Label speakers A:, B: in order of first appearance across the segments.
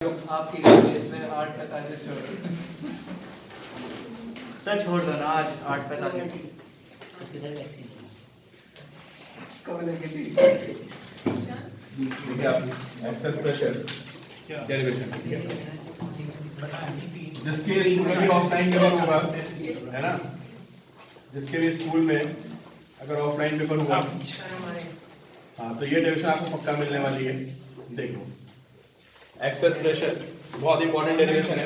A: आपकी गलती है, इसमें 8:45 छोड़ दो। सर छोड़ दो ना, आज 8:45
B: इसके साथ वैक्सीन
A: कब लेके
C: देखिए आप एक्सेस प्रेशर डेरिवेशन ठीक है, जिसके स्कूल में भी ऑफलाइन पेपर होगा है ना, जिसके भी स्कूल में अगर ऑफलाइन पेपर हुआ हाँ तो ये डेरिवेशन आपको पक्का मिलने वाली है। देखो एक्सेस प्रेशर बहुत इंपॉर्टेंट डेरिवेशन है।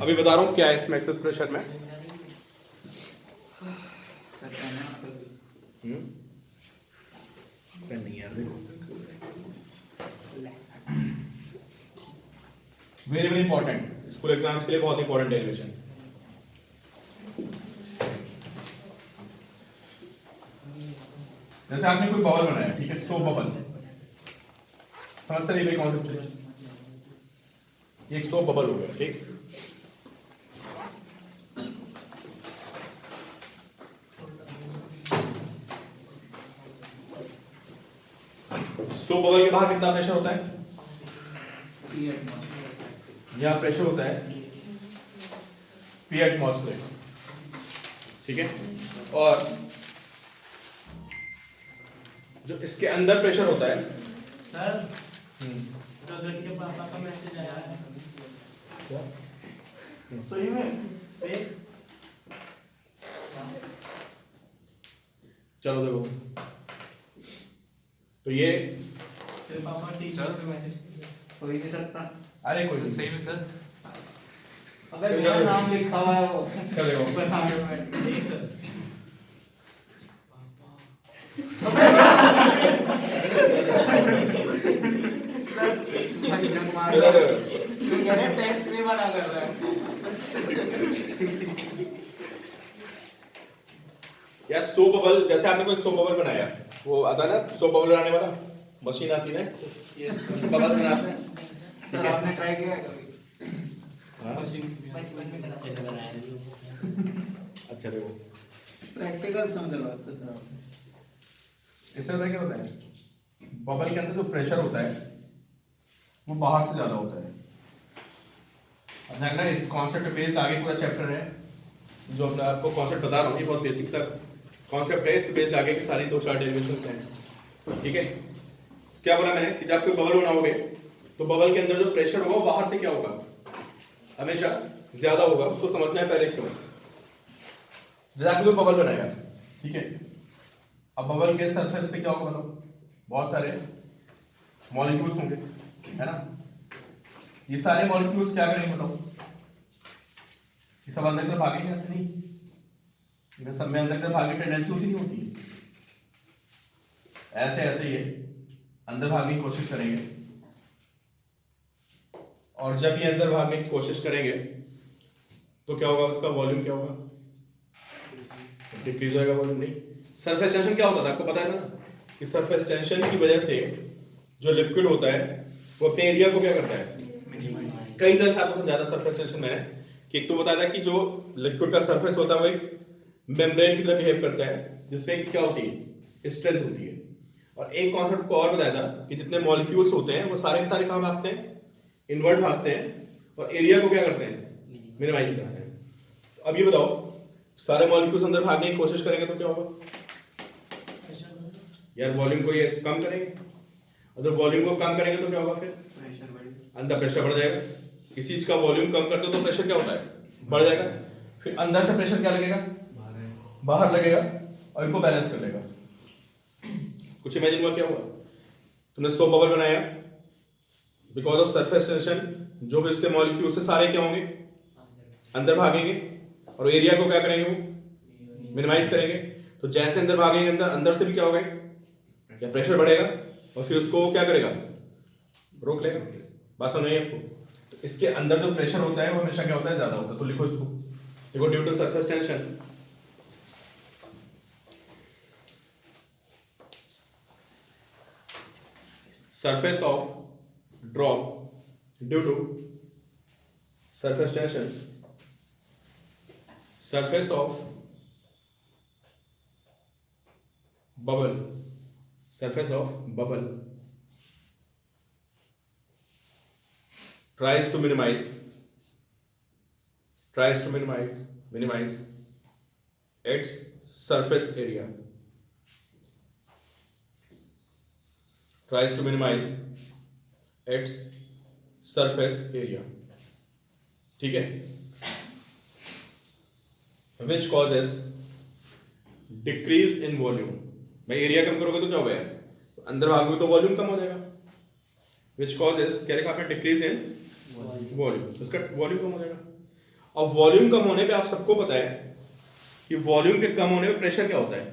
C: अभी बता रहा हूँ क्या है इसमें एक्सेस प्रेशर में। नहीं यार very very important, school exams के लिए बहुत इंपॉर्टेंट डेरिवेशन। जैसे आपने कोई बबल बनाया ठीक है, सोप बबल समझते रहिए कॉन्सेप्ट, एक सोप बबल हो गया ठीक। सोप बबल के बाहर कितना प्रेशर होता है? यहाँ प्रेशर होता है P एटमॉस्फेयर ठीक है, और जो इसके अंदर प्रेशर होता है
B: सर गगन के पापा का मैसेज आया है
C: क्या?
B: सही में
C: चलो देखो तो ये
B: तेरे पापा टीचर पे मैसेज
A: हो ही नहीं सकता।
C: अरे कोई नहीं।
D: सही में सर
A: अगर मेरा नाम लिखा हुआ है वो
C: चलेगा
A: ऊपर नाम है टेक्स्ट भी बना कर रहा है।
C: यार सोप बबल, जैसे आपने कोई सोप बबल बनाया, वो आता है ना सोप बबल बनाने वाला मशीन आती है ना, बबल बनाते हैं
A: सर आपने ट्राई किया है कभी?
C: हाँ?
B: बचपन में करा से बनाया
C: अच्छा देखो
A: प्रैक्टिकल समझवाते सर।
C: इससे पता क्या होता है, बबल के अंदर जो प्रेशर होता है वो बाहर से ज्यादा होता है। अब देखना इस कॉन्सेप्ट पे बेस्ड आगे पूरा चैप्टर है, जो अपना आपको कॉन्सेप्ट बता रहा हूँ, ये बहुत बेसिक सा कॉन्सेप्ट है, इस पे बेस्ड आगे की सारी 2-4 डेरिवेशंस हैं ठीक है। क्या बोला मैंने कि जब कोई बबल बनाओगे तो बबल के अंदर जो प्रेशर होगा वो बाहर से क्या होगा, हमेशा ज्यादा होगा। उसको समझना है पहले क्यों। जैसे आपने कोई बबल बनाया ठीक है, अब बबल के सरफेस पे क्या होगा बताओ, बहुत सारे मॉलिक्यूल्स होंगे है ना। ये सारे मॉलिक्यूल्स क्या करेंगे बताओ, ये सब अंदर की तरफ भागेंगे? ऐसे नहीं, इनमें सब में अंदर की तरफ भागने की टेंडेंसी होती नहीं होती, ऐसे ऐसे ये अंदर भागने की कोशिश करेंगे, और जब ये अंदर भागने की कोशिश करेंगे तो क्या होगा, उसका वॉल्यूम क्या होगा, डिक्रीज होगा वॉल्यूम। नहीं, सरफेस टेंशन क्या होता था आपको पता है ना, कि सरफेस टेंशन की वजह से जो लिक्विड होता है वो अपने एरिया को क्या करता है, कई तरह से आपको समझाया था सरफेस टेंशन मैंने, कि एक तो बताया था कि जो लिक्विड का सरफेस होता है वो एक मेम्ब्रेन की तरह बिहेव करता है, जिसमें क्या होती है, स्ट्रेंथ होती है। और एक कॉन्सेप्ट को और बताया था कि जितने मॉलिक्यूल्स होते हैं वो सारे के सारे कहाँ भागते हैं, इनवर्ट भागते हैं, और एरिया को क्या करते हैं, मिनिमाइज करते हैं। तो अब ये बताओ, सारे मॉलिक्यूल्स अंदर भागने की कोशिश करेंगे तो क्या होगा यार, वॉल्यूम को ये कम करेंगे, और जब वॉल्यूम को कम करेंगे तो क्या होगा, फिर अंदर प्रेशर बढ़ जाएगा। किसी चीज का वॉल्यूम कम करते हो तो प्रेशर क्या होता है, बढ़ जाएगा। फिर अंदर से प्रेशर क्या लगेगा, बाहर लगेगा, और इनको बैलेंस कर लेगा। कुछ इमेजिन हुआ क्या हुआ, तुमने सोप बबल बनाया, बिकॉज ऑफ सरफेस टेंशन जो भी इसके मॉलिक्यूल से सारे क्या होंगे, अंदर भागेंगे, और एरिया को क्या करेंगे, वो मिनिमाइज करेंगे। तो जैसे अंदर भागेंगे अंदर अंदर से भी क्या होगा, या प्रेशर बढ़ेगा, और फिर उसको क्या करेगा, रोक लेगा। बात समझ नहीं आपको। तो इसके अंदर जो प्रेशर होता है वो हमेशा क्या होता है, ज्यादा होता है। तो लिखो इसको, देखो due to surface tension surface of drop due to surface tension, surface of bubble, surface of bubble tries to minimize its surface area, tries to minimize its surface area, ठीक है, which causes decrease in volume। भाई area कम करोगे तो क्या होगा यार, अंदर भागोगे तो वॉल्यूम कम हो जाएगा। which causes क्या लिखा आपने, डिक्रीज इन वॉल्यूम, उसका वॉल्यूम कम हो जाएगा। अब वॉल्यूम कम होने पे आप सबको पता है कि वॉल्यूम के कम होने पे प्रेशर क्या होता है,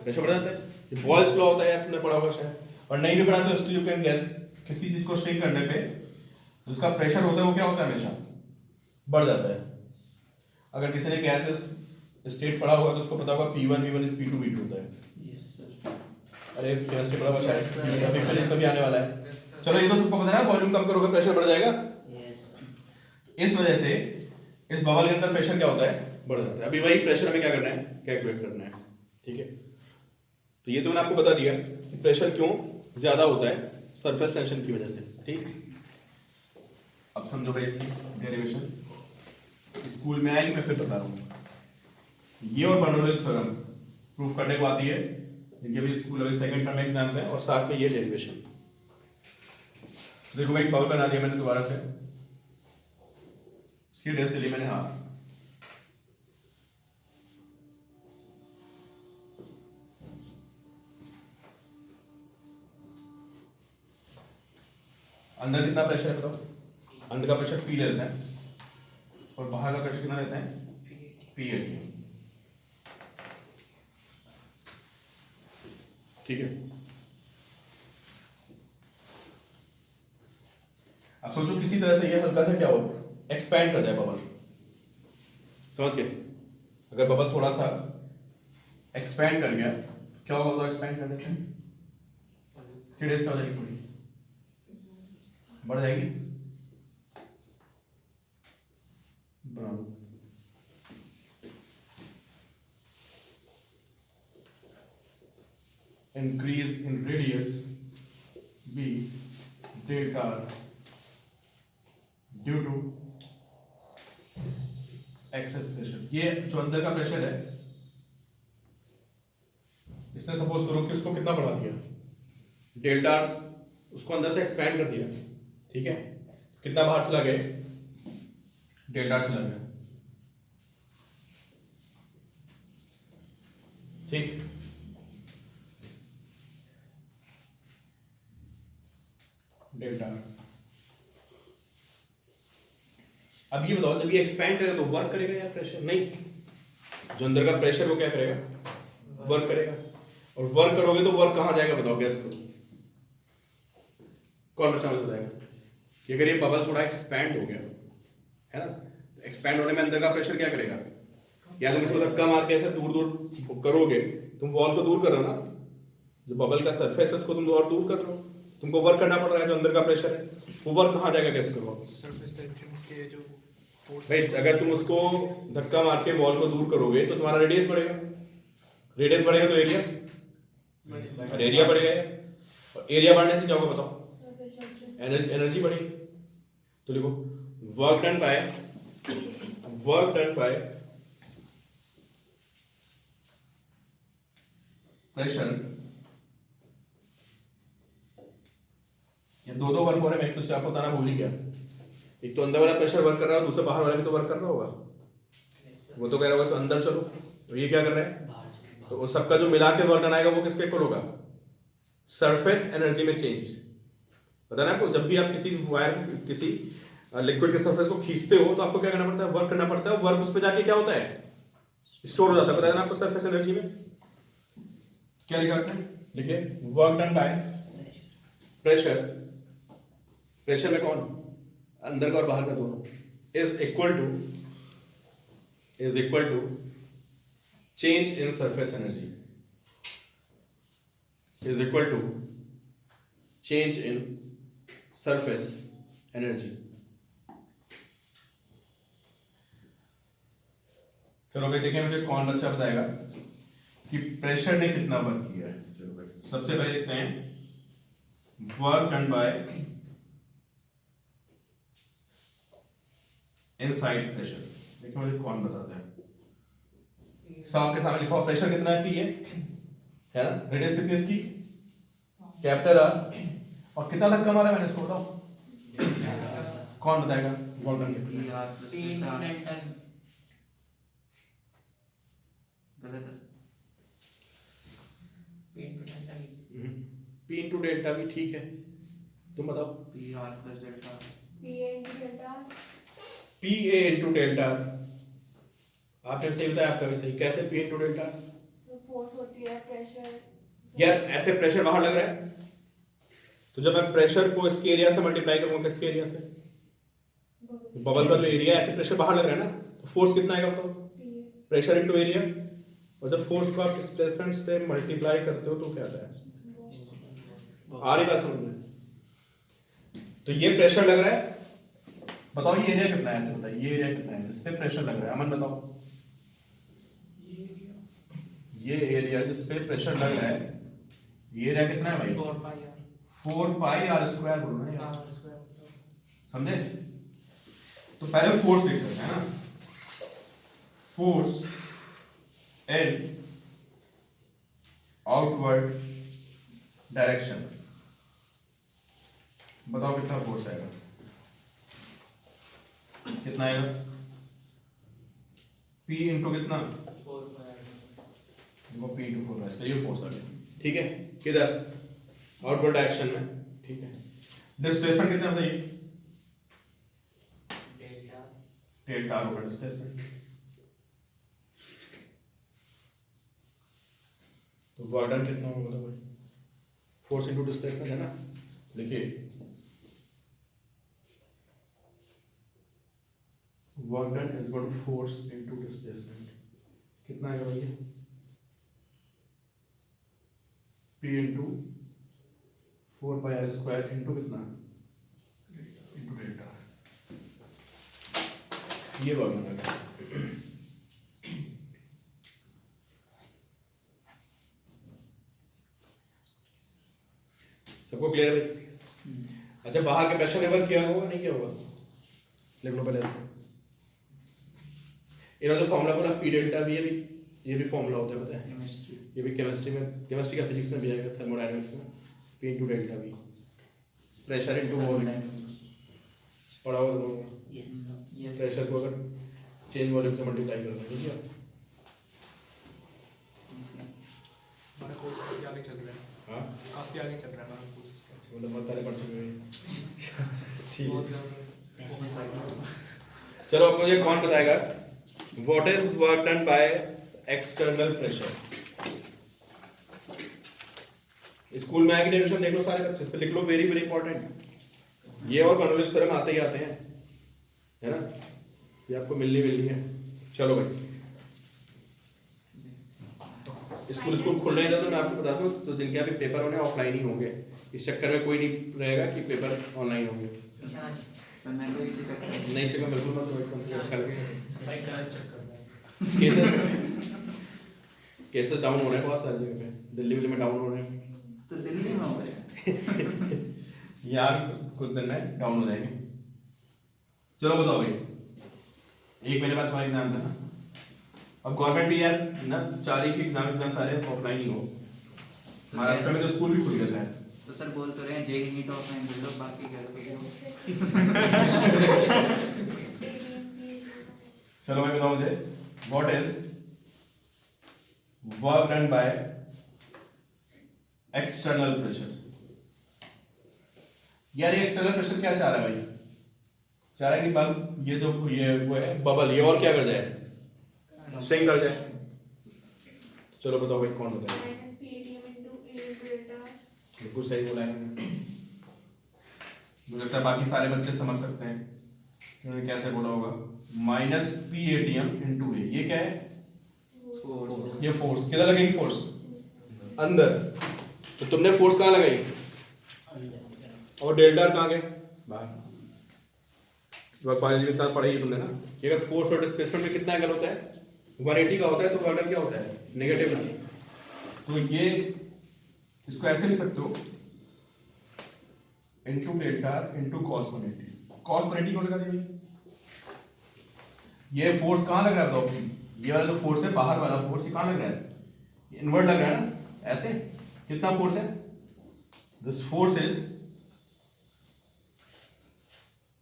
C: प्रेशर बढ़ जाता है। बॉयल्स लॉ होता है, आपने पढ़ा होगा शायद, और नहीं भी पढ़ा तो स्टिल यू कैन गेस, किसी चीज को स्ट्रेन करने पे उसका प्रेशर होता है वो क्या होता है, हमेशा बढ़ जाता है। अगर किसी ने गैसेस स्टेट पढ़ा होगा तो उसको पता होगा P1 V1 is P2 V2 होता है।
A: Yes sir.
C: अरे केमिस्ट्री पढ़ा हुआ शायद, फिजिक्स का भी आने वाला है। चलो ये तो सबको पता है, वॉल्यूम कम करोगे प्रेशर बढ़ जाएगा। इस वजह से इस बबल के अंदर प्रेशर क्या होता है, बढ़ जाता है। अभी वही प्रेशर हमें क्या करना है, कैलकुलेट करना है, ठीक है। तो ये तो मैंने आपको बता दिया कि प्रेशर क्यों ज्यादा होता है, सरफेस टेंशन की वजह से, ठीक। अब समझो भाई इसकी डेरिवेशन, स्कूल में आएगी, मैं फिर बता रहा हूँ। ये और बर्नौलीज थ्योरम प्रूफ करने को आती है, ये भी स्कूल अभी सेकंड टर्म एग्जाम्स है, और साथ में ये डेरिवेशन। देखो भाई बबल बना दिया मैंने दोबारा से, सीरियस लिए मैंने, हाँ अंदर कितना प्रेशर है बताओ, अंदर का प्रेशर P रहता है और बाहर का प्रेशर कितना रहता है, P80, ठीक है। अब सोचो किसी तरह से ये हल्का सा क्या हो, एक्सपैंड कर जाए बबल, समझ गए। अगर बबल थोड़ा सा एक्सपैंड कर गया, क्या होगा तो एक्सपैंड करने से स्टिडेस क्या हो जाएगी, थोड़ी बढ़ जाएगी, बराबर। increase in radius B delta due to excess pressure। ये जो अंदर का प्रेशर है, इसने सपोज करो कि उसको कितना बढ़ा दिया, डेल्टा, उसको अंदर से एक्सपैंड कर दिया, ठीक है। कितना बाहर चला गया, डेल्टा चला गया, ठीक। डेल्टा। अब ये बताओ, जब ये एक्सपैंड करेगा तो वर्क करेगा या प्रेशर, नहीं, जो अंदर का प्रेशर वो क्या करेगा, वर्क करेगा। और वर्क करोगे तो वर्क कहां जाएगा बताओ, गैस को कौन बचा जाएगा कि अगर ये बबल थोड़ा एक्सपैंड हो गया है ना, एक्सपैंड होने में अंदर का प्रेशर क्या करेगा, या तुम इसको धक्का मार के ऐसे दूर दूर करोगे, तुम वॉल को दूर कर रहे हो ना, जो बबल का सरफेस है उसको तुम और दूर कर रहे हो, तुमको वर्क करना पड़ रहा है। जो अंदर का प्रेशर है वो वर्क कहाँ जाएगा, गैस करो,
B: सरफेस टेंशन के जो
C: भाई। अगर तुम उसको धक्का मार के वॉल को दूर करोगे तो तुम्हारा रेडियस बढ़ेगा, रेडियस बढ़ेगा तो एरिया, और एरिया बढ़ेगा, और एरिया बढ़ने से क्या होगा बताओ, एनर्जी बढ़ेगी। तो देखो वर्क डन बाय प्रेशर, ये दो वर्क हो रहे हैं, मैं तो आपको बताना भूल ही गया। एक तो अंदर वाला प्रेशर वर्क कर रहा है, दूसरा बाहर वाला भी तो वर्क कर रहा होगा, वो तो कह रहा होगा तो अंदर चलो, तो ये क्या कर रहे हैं, तो वो सबका जो मिला के वर्क डन आएगा वो किसके इक्वल होगा, सरफेस एनर्जी में चेंज। पता ना आपको, जब भी आप किसी वायर, किसी लिक्विड के सरफेस को खींचते हो तो आपको क्या करना पड़ता है, वर्क करना पड़ता है, वर्क उस पर जाके क्या होता है, स्टोर हो जाता है। पता है ना आपको सरफेस एनर्जी में क्या लिखा आपने, लिखे work done by pressure, pressure में कौन, अंदर का और बाहर का दोनों, is equal to change in surface energy, is equal to change in surface energy. चलो भाई देखें मुझे कौन बच्चा बताएगा कि प्रेशर ने कितना वर्क किया है। चलो भाई सबसे पहले देखते हैं work done bye inside pressure. देखिए मुझे कौन बताता है, साफ के सामने लिखो प्रेशर कितना है, पी है ना, रेडियस कितनी है इसकी, कैपिटल आर, और कितना धक्का मारा मैंने इसको बताओ, कौन बताएगा, वॉल्टन के पी इंटू डेल्टा भी ठीक है, तुम बताओ
D: P R plus delta
C: P A into delta, आपने सही बताया, आपका भी सही, कैसे पी इंटू डेल्टा,
E: फोर्स होती है प्रेशर।
C: यार ऐसे प्रेशर बाहर लग रहा है, तो जब मैं प्रेशर को इसके एरिया से मल्टीप्लाई करूंगा, किसके एरिया से, बबल का जो एरिया है, ऐसे प्रेशर बाहर लग रहा है ना, तो फोर्स कितना आएगा बताओ, प्रेशर इनटू एरिया, और जब फोर्स को आप डिस्प्लेसमेंट से मल्टीप्लाई करते हो तो क्या आता है, आ रही बात समझ में, तो ये प्रेशर लग रहा है, बताओ ये एरिया कितना है, ऐसे बताइए ये एरिया कितना है जिस पे प्रेशर लग रहा है, अमन बताओ, ये एरिया जिस पे प्रेशर लग रहा है, ये एरिया कितना है भाई, 4 पाई आर स्क्वायर बोल रहे हैं, समझे, तो पहले फोर्स देख लेते हैं ना, फोर्स एन आउटवर्ड डायरेक्शन, बताओ कितना फोर्स आएगा, कितना आएगा, P इंटू कितना, P इंटू 4 तो ये फोर्स आ गया, ठीक है, किधर, आउटवर्ड डायरेक्शन में, ठीक है, डिस्प्लेसमेंट कितना बताइए, डेल्टा आर होगा डिस्प्लेसमेंट, तो वर्क डन कितना होगा बताओ भाई, फोर्स इंटू डिस्प्लेसमेंट है ना, देखिए work done is equal to force into displacement, कितना आएगा भैया, P into 4 pi R square into कितना, इंटू डेल्टा, ये वर्क डन है, सबको क्लियर है, अच्छा बाहर के प्रेशर लेवल किया होगा नहीं किया होगा, लिख लो पहले ऐसे, इन्होंने फॉर्मूला बोला पी डेल्टा भी, ये भी फॉर्मूला होता है पता है, ये भी केमिस्ट्री का फिजिक्स में भी आएगा, थर्मोडायनामिक्स में, पी इंटू डेल्टा भी, प्रेशर इंटू वॉल्यूम पढ़ा होगा तुम लोगों ने, प्रेशर को अगर चेंज वॉल्यूम से मल्टीप्लाई करना है, ठीक है,
B: हमारा कोर्स काफी आगे चल रहा है,
C: हाँ
B: काफी आगे चल रहा है हमारा कोर्स,
C: मतलब बहुत पहले पढ़ चुके हैं, ठीक है, चलो अब मुझे कौन बताएगा, what is work done by external pressure, school में आएगी डेफिनेशन देख लो सारे बच्चे, इस पे लिख लो, वेरी वेरी इंपॉर्टेंट, ये और कॉन्वोल्यूशन थ्योरम आते ही आते हैं, है ना, ये आपको मिलनी है, चलो भाई स्कूल खुल रहे हैं तो मैं आपको बता दूं, तो जिनके अभी पेपर होने ऑफलाइन ही होंगे, इस चक्कर में कोई नहीं रहेगा कि पेपर ऑनलाइन होंगे, नहीं सीखा बिल्कुल मत
B: भाई गलत चक्कर में,
C: केसेस डाउन हो रहे हैं बहुत सारी जगह पे, दिल्ली में डाउन हो रहे हैं,
D: तो दिल्ली में हो रहे हैं,
C: यार कुछ दिन में डाउन हो जाएंगे, चलो बताओ भाई, एक महीने बाद तुम्हारा एग्जाम है ना, अब गवर्नमेंट भी यार ना चाह रही कि एग्जाम सारे ऑफलाइन ही हो, महाराष्ट्र में तो स्कूल भी खुल गया शायद,
D: तो सर बोल तो रहे हैं जेई नीट ऑफलाइन दे दो, बाकी क्या करो,
C: चलो मैं बताऊं मुझे, what is work done by external pressure, यार ये एक्सटर्नल प्रेशर क्या चाह रहा है भाई, चाह रहा है कि बल्ब ये जो ये वो है बबल, ये और क्या कर जाए, स्विंग कर जाए, चलो बताओ भाई कौन बताएगा, बिल्कुल सही बोला है, मुझे लगता है बाकी सारे बच्चे समझ सकते हैं उन्होंने कैसे बोला होगा, माइनस पी एटीएम इंटू ए, ये क्या है, ये फोर्स, किधर लगेगी फोर्स, अंदर, तो तुमने फोर्स कहाँ लगाई, और डेल्टा कहाँ गए बाहर, बायोलॉजी में इतना पढ़ाई तुमने ना, कि अगर फोर्स और डिस्प्लेसमेंट में कितना एंगल होता है, 180 का होता है, तो वर्क क्या होता है, नेगेटिव ना, तो ये इसको ऐसे लिख सकते हो, into delta into cos 180, cos 180 को लगा दीजिए, ये फोर्स कहाँ लग रहा है बताओ? ये वाला जो फोर्स है, बाहर वाला फोर्स, ये कहाँ लग रहा है? इनवर्ट लग रहा है ना, ऐसे। कितना फोर्स है? This force is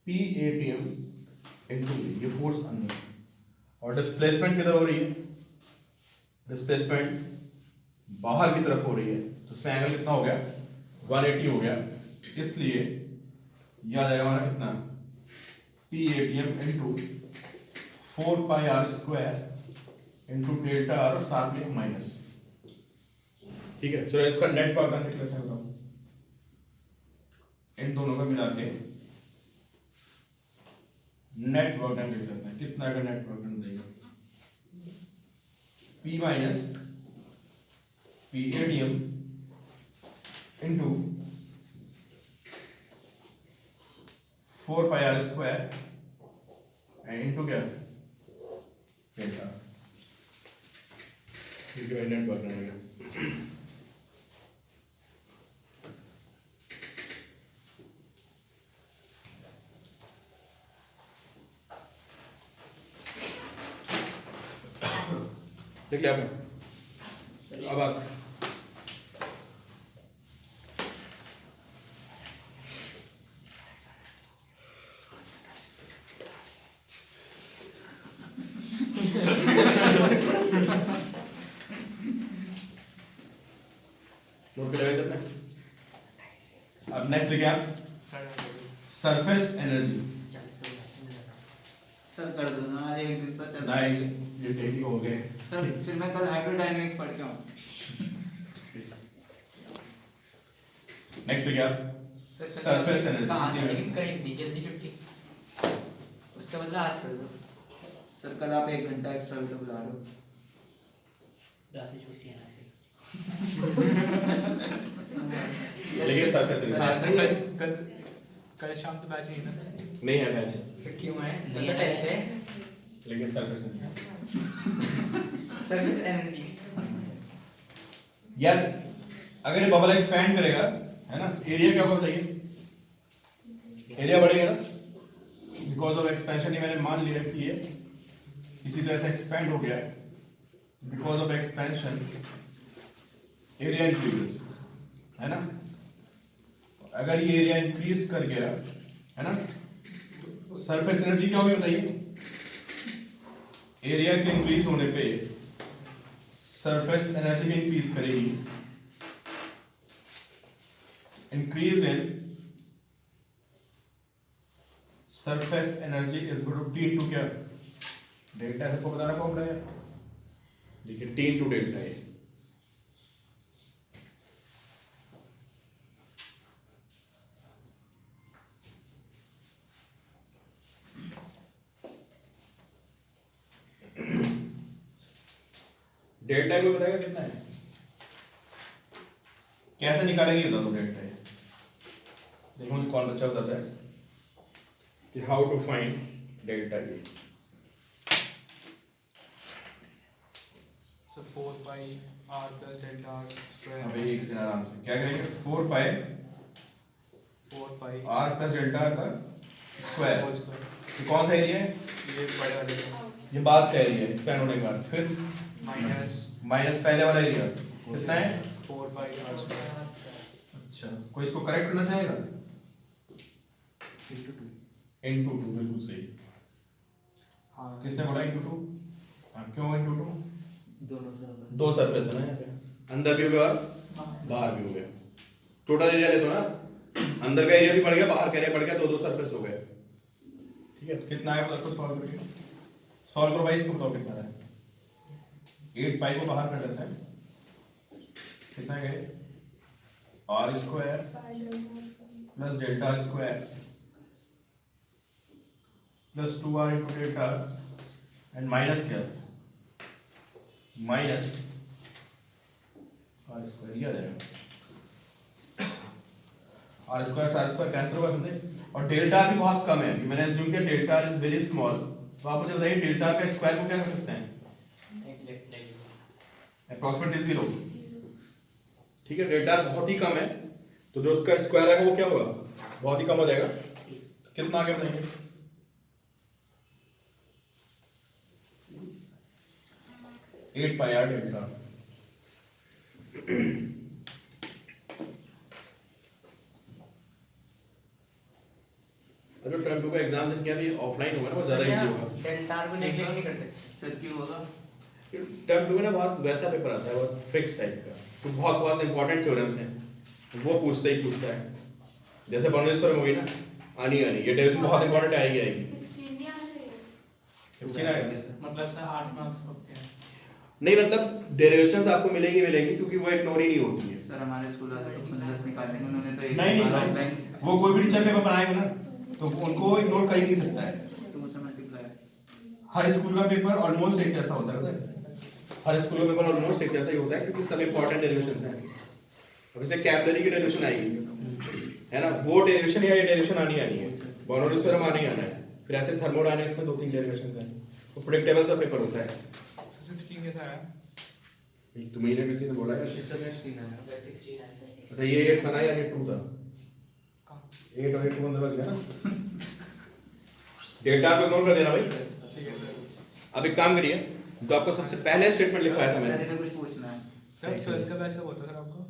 C: P ATM into ये फोर्स अंदर, और डिस्प्लेसमेंट किधर हो रही है? डिस्प्लेसमेंट बाहर की तरफ हो रही है, तो इसमें एंगल कितना हो गया? 180 हो गया। इसलिए यह आ जाएगा हमारा कितना? P ATM into 4 pi r square into delta R और साथ में माइनस। ठीक है, चलो इसका नेट वर्क डन लिख लेते हैं, बताओ। इन दोनों का मिला के नेट वर्क डन लिख लेते हैं। कितना का नेट वर्क डन देगा? P minus P ATM into 4 pi r square and into क्या? डेल्टा। ठीक है, नेट वर्क डन हो देख लिया आपने? अब आप नोट पे लगा सकते हैं। अब नेक्स्ट लिखिए आप, सरफेस एनर्जी।
D: सर कर दो ना, आज एक दिन तो चल
C: नहीं, ये टेक्निक हो गए।
D: सर फिर मैं कल हाइड्रोडायनेमिक्स पढ़ के आऊँ।
C: नेक्स्ट लिखिए आप, सरफेस
B: कहाँ से
C: एनर्जी।
B: लेकिन करेंगे जल्दी छुट्टी, उसका बदला आज कर दो।
D: सर कल आप 1 घंटा एक्स्ट्रा भी तो बुला लो।
B: रात की छुट्टी है ना
C: लेकिन सरफेस एनर्जी
F: कल शाम तो बैच नहीं था।
C: नहीं है मैच,
B: फिर क्यों है? नया टेस्ट है।
C: लेकिन सरफेस एनर्जी
B: सर्विस एनर्जी
C: यार, अगर ये बबल एक्सपैंड करेगा, है ना, एरिया क्या होगा बताइए? एरिया बढ़ेगा ना, बिकॉज ऑफ एक्सपेंशन। ये मैंने मान लिया कि ये इसी तरह से एक्सपैंड हो गया है, because of expansion area increase, है ना। अगर ये एरिया इंक्रीज कर गया, है ना, तो सरफेस एनर्जी क्या होगी बताइए? एरिया के इंक्रीज होने पे सरफेस एनर्जी भी इंक्रीज करेगी। Increase in surface energy is equal to T into क्या? डेल्टा। सबको बताना फॉर्मूला है, देखिए T इंटू डेल्टा है। डेल्टा को बताएगा कितना है? कैसे निकालेंगे बता दो डेल्टा। देखो मुझे कौन बच्चा बताता है कि how to find delta A.
F: So 4 pi r plus delta r square.
C: अबे एक सेकंड आराम से, क्या करेंगे? 4 पाई
F: 4 pi
C: r प्लस डेल्टा का स्क्वायर।
F: whole square.
C: ये कौन सा एरिया है?
F: ये बड़े वाले का
C: ये बाद का एरिया है एक्सपेंड होने के बाद। फिर
F: minus
C: माइनस पहले वाला एरिया कितना है?
F: 4 pi r square.
C: अच्छा, कोई इसको करेक्ट करना चाहेगा? into 2 बिल्कुल सही।
F: हाँ
C: किसने बोला into 2? हाँ, क्यों into 2?
A: दोनों से होगा।
C: दो सरफेस है ना यहाँ पे, अंदर भी हो गया और बाहर भी हो गया। टोटल एरिया ले दो ना, अंदर का एरिया भी बढ़ गया, बाहर का एरिया बढ़ गया, दो सरफेस हो गए। ठीक है, कितना आया उसको सॉल्व करिए। सॉल्व करो भाई, इसको बताओ कितना है। 8 पाई को बाहर कर लेते हैं, कितना है? R square plus delta square plus 2r into delta and minus क्या? Minus R square. ये आ जाएगा आर स्क्वायर कैंसिल होगा समझे। और डेल्टा भी बहुत कम है, मैंने अज्यूम किया डेल्टा इज वेरी स्मॉल। तो आप मुझे बताइए डेल्टा का स्क्वायर को क्या कर सकते हैं? अप्रॉक्सीमेटली 0। ठीक है, डेल्टा बहुत ही कम है, तो जो उसका स्क्वायर आएगा वो क्या होगा? बहुत ही कम हो जाएगा। कितना आगे बताएंगे? 8 पाई आर डेल्टा। अगर टर्म 2 का एग्जाम दिन क्या भी ऑफलाइन होगा ना वो ज्यादा इजी होगा।
A: डेल्टा को नेगलेक्ट नहीं कर सकते।
D: सर क्यों होगा?
C: टर्म 2 में ना बहुत वैसा पेपर आता है, बहुत फिक्स टाइप का, तो बहुत बहुत इंपॉर्टेंट थ्योरम्स हैं वो पूछता ही पूछता है। जैसे बाउंड्रीज थ्योरम होगी ना, आनी ये डेरिवेशन बहुत इंपॉर्टेंट आएगी
E: 16 नहीं आ चाहिए।
C: 16 आएगा।
B: मतलब सर 8 मार्क्स पक्के हैं।
C: नहीं मतलब डेरिवेशंस आपको मिलेगी क्योंकि वो इग्नोर ही नहीं होती है।
D: सर हमारे स्कूल वाले तो 15 निकालेंगे, उन्होंने तो एक
C: नहीं
D: बार
C: नहीं
D: ऑफलाइन
C: वो कोई भी टीचर पेपर बनाएगा ना तो उनको इग्नोर कर ही नहीं सकता है।
D: 2 से मल्टीप्लाई।
C: हर स्कूल का पेपर ऑलमोस्ट एक जैसा होता है, पता है? हर स्कूल का पेपर ऑलमोस्ट एक जैसा ही होता है क्योंकि सब इंपॉर्टेंट डेरिवेशंस हैं। अब जैसे कैपिलरी की डेरिवेशन आएगी है ना, वो डेरिवेशन या ये डेरिवेशन आनी है, बाउंड्रीज थ्योरम आना ही आना है। फिर ऐसे थर्मोडायनामिक्स में 2-3 डेरिवेशंस हैं, तो प्रेडिक्टेबल सा पेपर होता है।
F: 16 कैसा आया?
C: तुम ही ने किसी ने बोला है
A: 16 है।
C: अच्छा ये 8 था ना या ये 2 था? 8 और 8 को बंद गया ना। डेल्टा को इग्नोर कर देना भाई।
F: ठीक है सर।
C: अब एक काम करिए, तो आपको सबसे पहले स्टेटमेंट लिखवाया था
D: सर
C: मैंने।
D: इसे कुछ पूछना है।
F: सर 12 का बैच कब होता है सर आपको?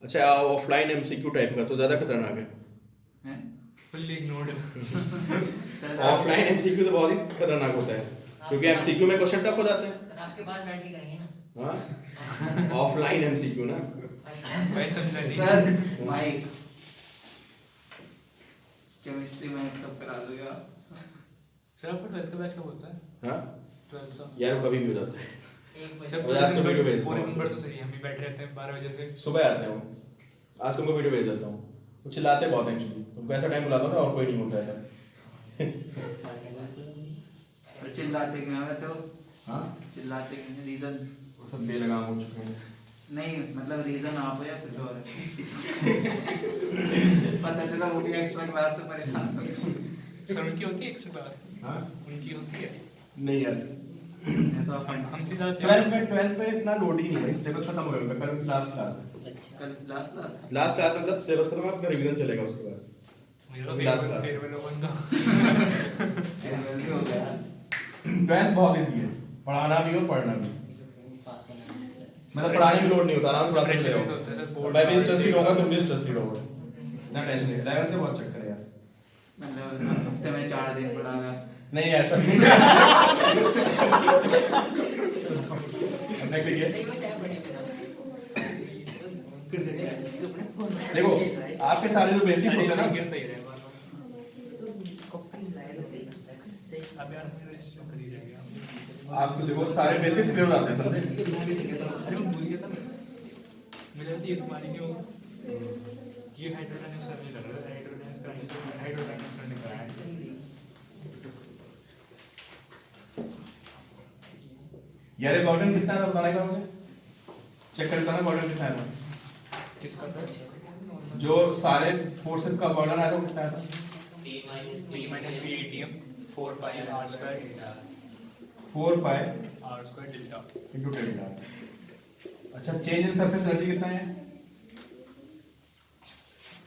C: अच्छा ऑफलाइन एमसीक्यू टाइप का तो ज्यादा खतरनाक है।
D: हैं?
F: Fully ignored.
D: Sir
C: offline MCQ तो बहुत ही खतरनाक होता है क्योंकि एमसीक्यू में क्वेश्चन टफ हो जाते हैं।
A: आपके पास बैठ के करेंगे ना।
C: हाँ ऑफलाइन एमसीक्यू ना।
F: भाई समझा नहीं।
D: सर माइक केमिस्ट्री में सब करा दूंगा।
F: सर आपको 12 का बैच कब होता है?
C: हाँ
F: 12 का।
C: यार कभी भी हो जाता है।
A: एक
F: सर
A: बजे
C: और आज का वीडियो भेज दो।
F: पूरे नंबर तो सही है, हम भी बैठे रहते हैं 12 बजे से।
C: सुबह आते हैं वो, आज तुमको वीडियो भेज देता हूँ। वो चिल्लाते बहुत हैं एक्चुअली, तुमको ऐसा टाइम बुलाता हूँ ना और कोई नहीं होता है।
D: और चिल्लाते क्यों हैं वैसे वो?
C: हाँ
D: चिल्लाते क्यों हैं? रीजन
C: वो सब बेलगाम हो चुके हैं।
D: नहीं मतलब रीजन आप हो या कुछ और है? पता चला वो भी एक्स्ट्रा क्लास से परेशान हो गए।
F: सर उनकी होती है एक्स्ट्रा क्लास?
C: हाँ
F: उनकी होती है?
C: नहीं यार
D: मैं तो
F: हम सीधा
C: 12th में इतना लोड ही नहीं है, सिलेबस खत्म हो गया उनका, कल लास्ट क्लास है।
D: कल लास्ट क्लास
C: लास्ट क्लास मतलब सिलेबस खत्म है, अपना रिवीजन चलेगा उसके बाद।
F: मुझे तो
C: Last class।
F: फेयरवेल बंदा।
D: हो गया।
C: 12th बहुत इजी है, पढ़ाना भी और पढ़ना भी।
A: पास करना है।
C: मतलब पढ़ाने में लोड नहीं होता, आराम से पढ़ाते
F: Pressure
C: चले
F: भी तो होता है,
C: जाओ।
F: board
C: मैं भी
F: में-
C: स्ट्रेस फ्री होगा, तुम भी स्ट्रेस फ्री रहोगे, ना टेंशन नहीं। 11th में बहुत चक्कर है यार।
D: मतलब हफ्ते में 4 दिन पढ़ाना।
C: नहीं ऐसा नहीं। अपने के लिए
A: नहीं वो चाहे बड़ी मेरा।
C: देखो आपके सारे जो बेसिक्स होते हैं ना,
F: गिरता ही रहेगा।
A: सही।
F: अब यार मेरा इसमें कर ही जाएगा।
C: आपको देखो सारे बेसिक्स क्लियर हो जाते हैं, समझे?
F: अरे मैं भूल गया था। मुझे ये तुम्हारी क्यों ये हाइड्रोडायनामिक्स करने लग रहा है, हाइड्रोडायनामिक्स करने का है।
C: यार ये बॉर्डन कितना था बताना एक बार मुझे, चेक कर बताना बॉर्डन कितना था।
F: किसका सर?
C: जो सारे फोर्सेस का बॉर्डन आया था वो कितना था?
F: P minus P ATM 4 pi R square
C: 4 pi
F: R square delta।
C: Into delta. अच्छा चेंज इन सरफेस एनर्जी कितना है?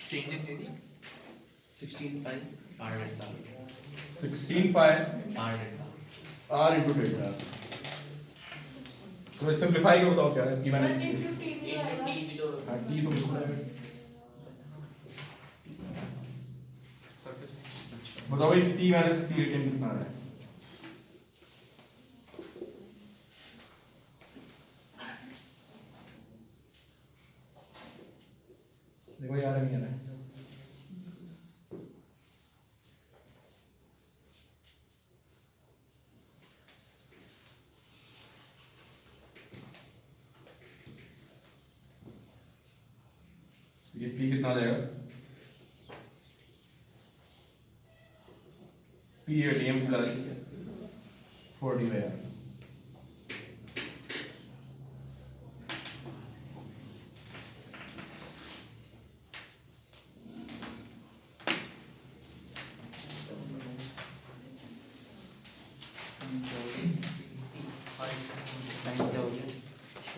F: Change in area
A: 16 pi R delta
C: 16 pi
A: R delta.
C: R into delta. तो इसे सिंपलीफाई करो, बताओ क्या है? P
E: sir
C: minus
E: into T भी
A: एक
E: आएगा।
A: टी भी तो
C: टी तो बिल्कुल है।
F: सरफेस।
C: बताओ भाई P माइनस P ATM कितना है? देखो यार नहीं आ रहा है। ये P कितना आ जाएगा? P ATM प्लस 40 है यार।
D: टाइम क्या हो गया?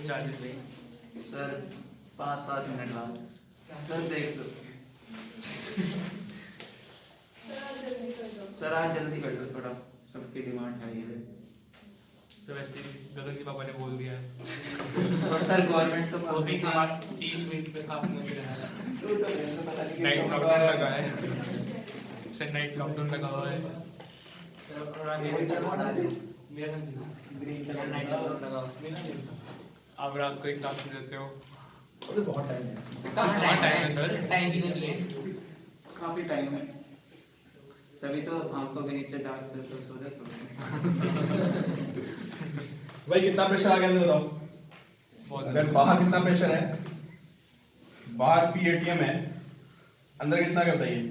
F: 40।
D: सर 5-7 मिनट बाद। सर देख लो।
E: सर जल्दी कर दो।
D: सर आज जल्दी कर लो थोड़ा, सबकी डिमांड है ये।
F: सर वैसे गगन के पापा ने बोल दिया है
D: और सर गवर्नमेंट तो
F: वो भी कहा 30 मिनट पे काम कर रहा है नाइट लॉकडाउन लगा है सर नाइट लॉकडाउन लगा हुआ है सर और आगे मेरा
D: ग्रीन कलर नाइट लगा
F: आप रात को एक टास्क देते हो
C: अभी बहुत टाइम है।
F: कहाँ टाइम है सर
D: टाइम ही नहीं है, काफी टाइम है, तभी तो आंखों के नीचे डार्क सर्कल हो रहे
C: भाई कितना प्रेशर आ गया अंदर बताओ।
F: बहुत
C: अगर बाहर कितना प्रेशर है, बाहर PATM है, अंदर कितना क्या बताइए।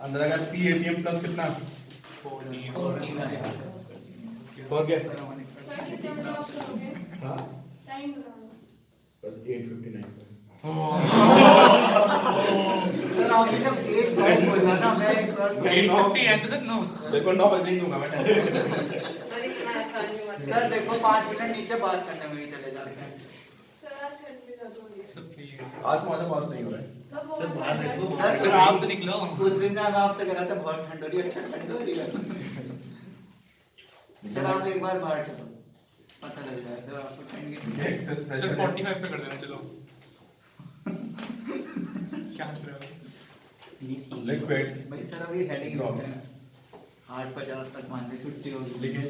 C: अंदर अगर PATM प्लस कितना
F: 14
C: और क्या
E: सर कितने बजे ऑफ करोगे?
C: हाँ
E: टाइम बताओ।
C: बस 8:59
D: सर आपने जब 8 बार बोला ना मैं एक बार
F: 8:50 है तो सर नो
C: देखो 9 बजे नहीं दूंगा मैं।
E: सर इतना आसानी मत
D: सर देखो 5 मिनट नीचे बात करने में ही चले जाते हैं।
E: सर आज ठंडी लग रही है।
F: सर प्लीज
C: आज मौसम पास नहीं हो रहा है।
E: सर बाहर देखो।
F: सर आप तो निकलो
D: उस दिन मैं आपसे कह रहा था बहुत ठंड हो रही है, अच्छा ठंड हो रही है। सर आप एक बार बाहर चलो, पता लग जाए सर आपको ठंड की।
C: एक्सेस
F: सर
C: प्रेशर
F: 45 पे कर देना चलो क्या कर रहे हो
C: लिक्विड
D: भाई सर अभी हेडिंग होते हैं 8:50 तक मान ली छुट्टी होगी,
C: लेकिन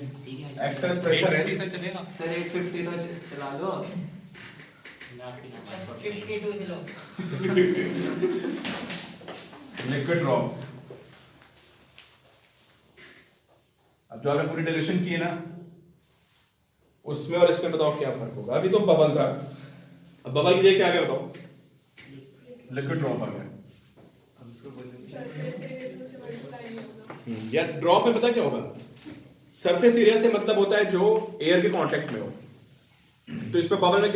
C: एक्सेस प्रेशर है।
F: 8:50 से चलेगा
D: सर 8:50 तो चला लो।
A: 52 चलो।
C: Liquid drop. अब जो आपने पूरी डायरेक्शन की है ना, उसमें और इसमें बताओ क्या फर्क होगा। अभी तो बबल था, अब बबल की जगह क्या आ गया बताओ, लिक्विड ड्रॉप आ गया।
E: सरफेस एरिया तो से मल्टीप्लाई नहीं होगा।
C: यार ड्रॉप में पता क्या होगा, सरफेस एरिया से मतलब होता है जो एयर के कांटेक्ट में हो। तो इसमें बबल में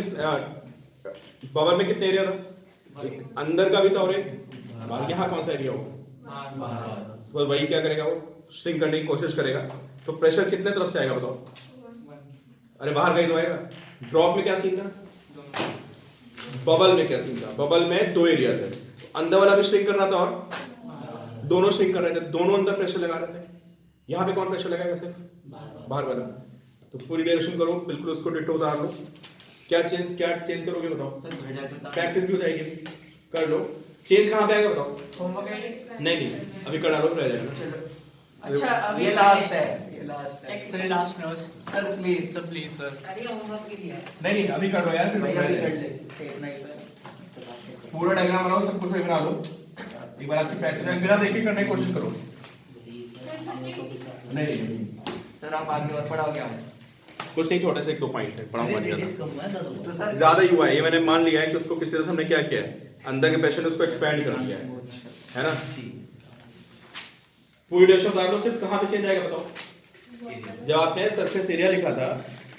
C: कितने एरिया था, एक अंदर का भी था और एक बाहर। यहाँ कौन सा एरिया होगा, तो वही क्या करेगा, वो श्रिंक करने की कोशिश करेगा। तो प्रेशर कितने तरफ से आएगा बताओ, अरे बाहर का ही तो आएगा। ड्रॉप में क्या सीन था, बबल में क्या सीन था, बबल में 2 एरिया थे, अंदर वाला भी श्रिंक कर रहा था और दोनों श्रिंक कर रहे थे, दोनों अंदर प्रेशर लगा रहे थे। यहाँ पे कौन प्रेशर लगाएगा, सिर्फ बाहर वाला। तो पूरी डायरेक्शन करो, बिल्कुल उसको डिटो उतार लो। क्या चेंज करोगे बताओ,
D: सर भेजा के
C: प्रैक्टिस भी हो जाएगी, कर लो। चेंज कहाँ पे आएगा बताओ, नहीं अभी कर डालो रह जाएगा।
D: अच्छा अब ये लास्ट है, ये लास्ट है।
F: सर लास्ट नोस
D: sir please
F: sir please sir
A: अरे होमवर्क के लिए
C: नहीं अभी कर लो यार, फिर
D: भैया
C: रह
D: भी कर
C: जाएगा।
D: ले एक मिनट में।
C: पूरा डायग्राम बनाओ, सब कुछ बना लो। एक बार आपकी प्रैक्टिस बिना देखे करने की कोशिश करो। नहीं
D: सर आप आगे और पढ़ाओ क्या है?
C: कुछ नहीं, छोटे से 1-2 पॉइंट्स है, पढ़ाऊंगा नहीं
D: तो सर
C: ज्यादा ही हुआ है। ये मैंने मान लिया है कि उसको किसी तरह से हमने क्या किया है, अंदर के प्रेशर ने उसको एक्सपैंड कर दिया है ना। पूरी डायरेक्शन उतार लो, सिर्फ कहाँ पे चेंज आएगा बताओ। जब आपने सरफेस एरिया लिखा था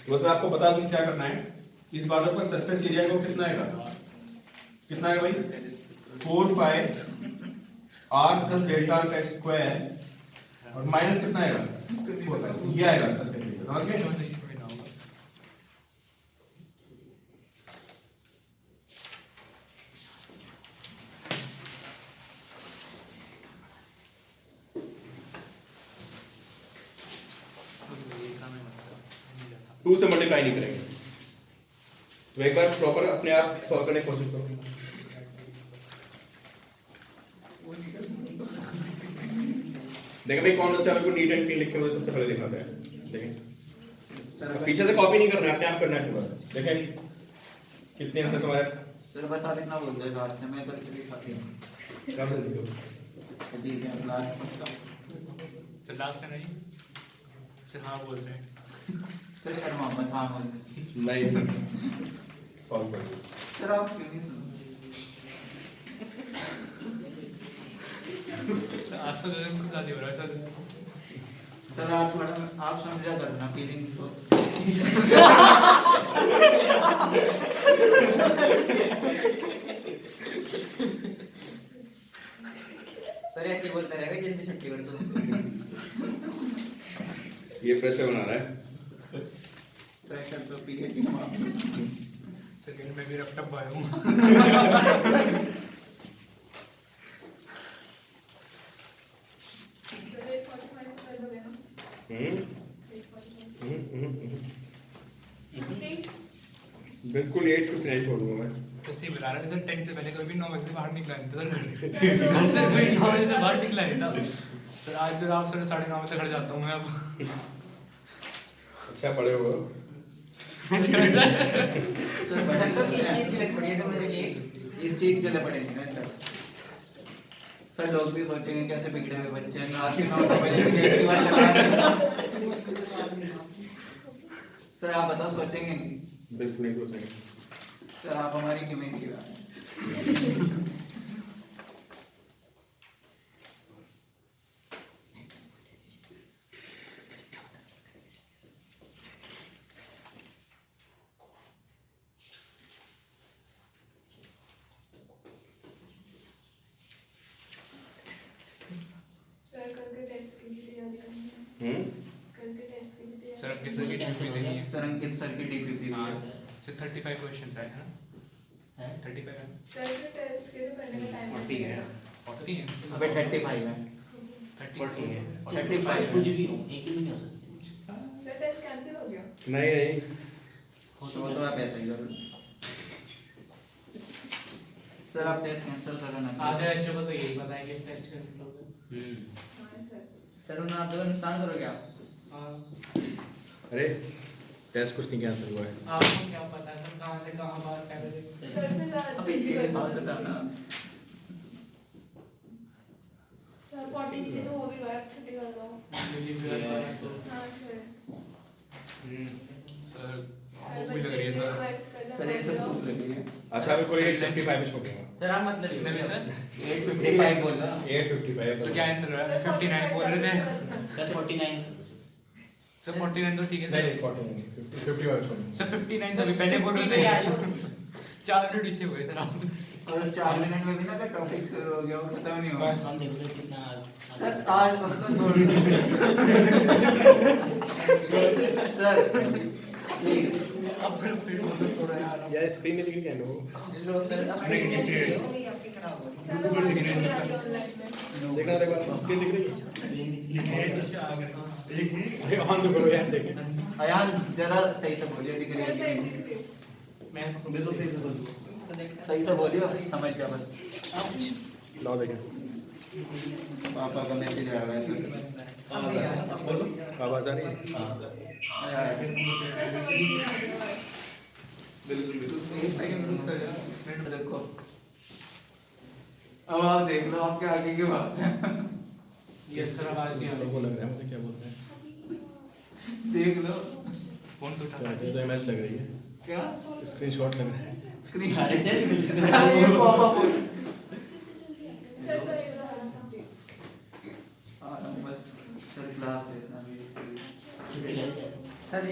C: तो उसमें आपको बता दूं क्या करना है। इस बात पर सरफेस एरिया को कितना आएगा, कितना आएगा भाई, 4 पाई r प्लस डेल्टा का स्क्वायर और माइनस कितना आएगा, ये आएगा सरफेस एरिया, समझ गए। टू से मल्टीप्लाई नहीं करेंगे, तो एक बार प्रॉपर अपने आप सॉल्व करने की कोशिश करो। देखें भाई कौन बच्चा को नीट एंड क्लीन लिख के मुझे सबसे पहले दिखाता है। देखें
D: सर
C: पीछे से कॉपी नहीं करना है, अपने आप करना है। देखें कितने आंसर तुम्हारे,
D: सर बस आप इतना बोल दे लास्ट में, मैं करके दिखाती हूँ।
C: क्या बोल रहे हो?
D: ठीक है लास्ट में
F: सर लास्ट है नहीं सर हाँ बोल रहे हैं
D: सर शर्मा मत, हाँ बोल दे।
C: नहीं सॉल्व कर दो।
D: सर आप क्यों नहीं सुन?
F: सर आज तो गगन कुछ ज्यादा हो रहा है सर
D: सर आप थोड़ा आप समझा करना फीलिंग्स को।
A: सर ऐसे बोलते रहेगा जल्दी छुट्टी कर दो।
C: ये प्रेशर बना रहा है।
D: प्रेशर तो पीरियड की माप
F: सेकंड में भी रफ्टअप आया हूँ
E: सर 8:45 कर दोगे ना? 8:45
C: बिल्कुल 8:59 छोड़ूंगा मैं।
F: तो सही बता रहा है सर, 10 से पहले कभी 9 बजे से बाहर निकला नहीं था सर। घर से कोई 9 बजे से बाहर निकला नहीं था सर। आज फिर आप सर 9:30 बजे घर जाता हूँ मैं अब।
C: अच्छा पढ़े हो।
D: सर तो इस चीज के लिए पढ़िए तो मुझे इस चीज के लिए पढ़ेंगे सर। सर लोग भी सोचेंगे कैसे बिगड़े हुए बच्चे हैं, रात के 9 बजे भी एक्टिवा चला रहे हैं। सर आप बताओ सोचेंगे नहीं?
C: बिल्कुल नहीं सोचेंगे।
D: सर आप हमारी कमेटी गिरा रहे हैं।
E: सर कल के टेस्ट की भी तैयारी करनी है। कल के टेस्ट की भी तैयारी
F: सर आपके सर की टेंशन देनी है
D: सर अंकित सर की डीपीपी
B: हाँ
D: है।
B: सर।
F: सर 35 क्वेश्चंस आए हैं ना? 35 है।
E: सर के टेस्ट के लिए पढ़ने का टाइम
B: 40 है।
F: 40 है।
D: अबे 35 है।
F: 30 है।
D: 35
B: कुछ भी हो, एक ही में नहीं हो सकते।
E: सर टेस्ट कैंसिल हो गया।
C: नहीं नहीं
D: तो वो तो आप ऐसा ही करो। सर आप टेस्ट कैंसिल करो ना।
B: आधे बच्चों को तो यही पता है कि टेस्ट कैंसिल हो गया।
E: हाँ सर।
D: सर उन्हें आप नुकसान करोगे आप?
B: हाँ।
C: अरे टेस्ट कुछ नहीं कैंसिल हुआ है।
F: आपको क्या पता है सर कहाँ से कहाँ बात कर रहे थे?
E: सर फिर आज
D: अबे ये बात बताना।
E: सर 43 तो हो भी गया, 30 कर दो। हाँ सर।
F: सर भूख भी लग रही है सर।
D: सर ये सब भूख लगी है।
C: अच्छा अभी कोई 8:55 में छोड़ूंगा।
D: सर आप मतलब
F: कितने में सर?
D: 8:55 बोल रहा।
C: 8:55
F: सर क्या आंसर है? 59 बोल रहे थे
B: सर 49
F: सर। 49 तो ठीक है
C: नहीं
F: सर।
C: 49 55 छोड़ूंगा।
F: सर 59 अभी पहले बोल रहे थे। 4 मिनट पीछे हुए सर आप।
D: और उस 4 मिनट में भी ना टॉपिक शुरू हो गया, वो खत्म नहीं हुआ।
B: हम देखो सर कितना
D: सर आज सर प्लीज
C: यार स्क्रीन नहीं दिख रही है।
D: लो सर अब
F: स्क्रीन नहीं दिख रही है।
D: नहीं आपकी खराब हो गई।
E: सर हमारी तैयारी ऑनलाइन में।
C: देखना देखो स्क्रीन दिख रही है। अरे ऑन तो करो यार देखें।
D: अयान जरा सही से बोलिए डिग्री
E: सर
D: है।
E: 93।
B: मैं
C: बिल्कुल सही से बोलो।
D: सही से बोलिए, समझ गया बस।
C: लो देखें।
D: पापा का मैसेज आ रहा है।
C: बोलो आवाज आ रही है।
E: सर समझ नहीं आ रहा है।
D: बिल्कुल एक सेकंड रुक जाओ। देखो अब आप देख लो आपके आगे की बात है।
B: ये सर आवाज नहीं आ
C: को
B: रही।
C: लग रहा है मुझे क्या बोल रहे हैं।
D: देख लो
F: फोन से उठा
C: ये तो इमेज लग रही है।
D: क्या
C: स्क्रीनशॉट लग रहा है।
D: स्क्रीन आ रही है। ये पॉपअप हो
E: सर करेगा।
D: बस सर क्लास लेना